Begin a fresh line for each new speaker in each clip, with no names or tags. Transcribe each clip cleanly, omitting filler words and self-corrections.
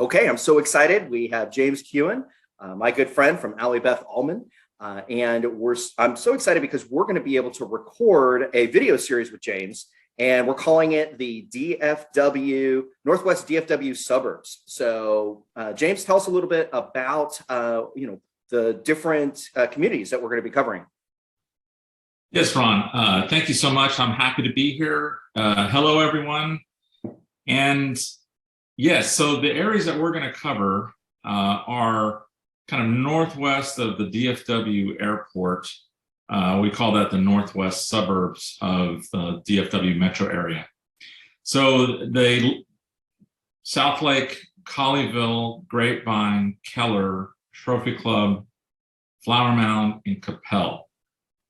Okay, I'm so excited. We have James Keoughan, my good friend from Allie Beth Allman. I'm so excited because we're going to be able to record a video series with James, and we're calling it the DFW Northwest DFW Suburbs. So, James, tell us a little bit about the different communities that we're going to be covering.
Yes, Ron. Thank you so much. I'm happy to be here. Hello, everyone. And yes, so the areas that we're going to cover are kind of northwest of the DFW Airport. We call that the Northwest Suburbs of the DFW metro area. So the Southlake, Colleyville, Grapevine, Keller, Trophy Club, Flower Mound, and Coppell.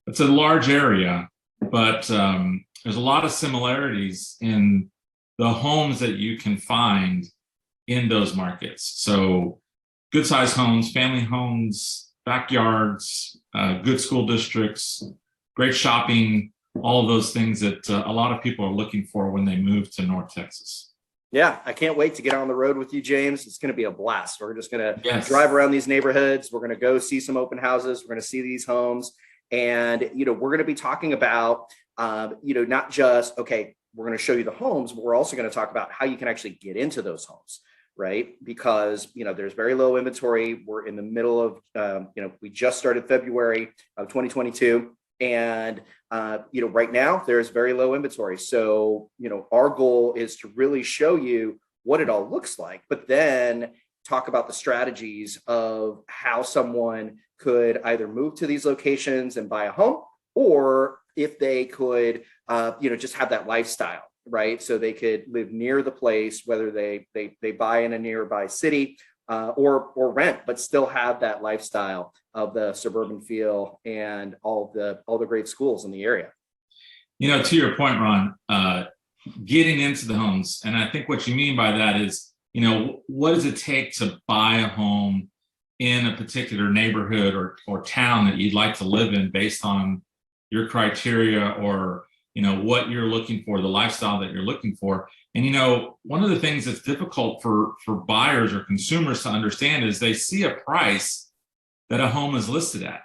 It's a large area, but there's a lot of similarities in the homes that you can find in those markets. So good sized homes, family homes, backyards, good school districts, great shopping, all of those things that a lot of people are looking for when they move to North Texas.
Yeah, I can't wait to get on the road with you, James. It's going to be a blast. We're just going to drive around these neighborhoods. We're going to go see some open houses. We're going to see these homes. And, we're going to be talking about, not just, okay, we're going to show you the homes, but we're also going to talk about how you can actually get into those homes, right? Because, there's very low inventory. We're in the middle of, we just started February of 2022. And, right now there's very low inventory. So, our goal is to really show you what it all looks like, but then talk about the strategies of how someone could either move to these locations and buy a home, or if they could, just have that lifestyle, right? So they could live near the place, whether they buy in a nearby city or rent, but still have that lifestyle of the suburban feel and all the great schools in the area.
To your point, Ron, getting into the homes, and I think what you mean by that is, what does it take to buy a home in a particular neighborhood or town that you'd like to live in based on your criteria or, what you're looking for, the lifestyle that you're looking for. And, one of the things that's difficult for buyers or consumers to understand is they see a price that a home is listed at.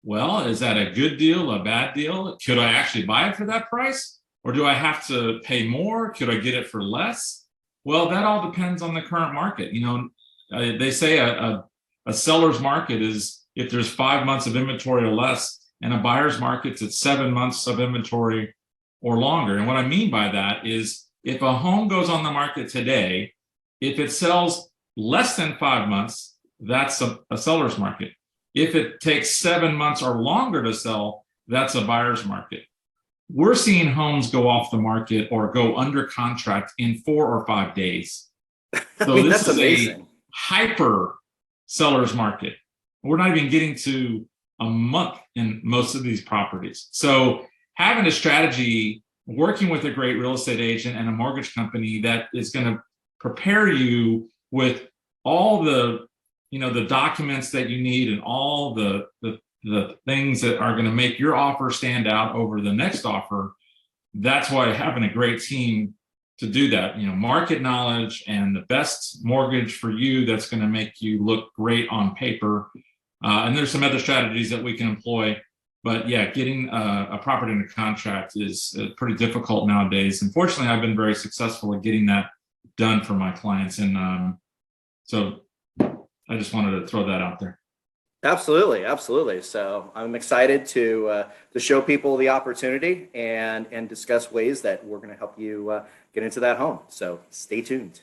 Well, is that a good deal, a bad deal? Could I actually buy it for that price? Or do I have to pay more? Could I get it for less? Well, that all depends on the current market. They say a seller's market is if there's 5 months of inventory or less, and a buyer's market's at 7 months of inventory or longer. And what I mean by that is if a home goes on the market today, if it sells less than 5 months, that's a seller's market. If it takes 7 months or longer to sell, that's a buyer's market. We're seeing homes go off the market or go under contract in 4 or 5 days. So this is amazing. A hyper seller's market. We're not even getting to a month in most of these properties. So having a strategy, working with a great real estate agent and a mortgage company that is going to prepare you with all the documents that you need and all the things that are going to make your offer stand out over the next offer. That's why having a great team to do that, market knowledge and the best mortgage for you that's going to make you look great on paper. And there's some other strategies that we can employ, but yeah, getting a property under contract is pretty difficult nowadays. Unfortunately, I've been very successful at getting that done for my clients. And so I just wanted to throw that out there.
Absolutely. Absolutely. So I'm excited to show people the opportunity and discuss ways that we're going to help you get into that home. So stay tuned.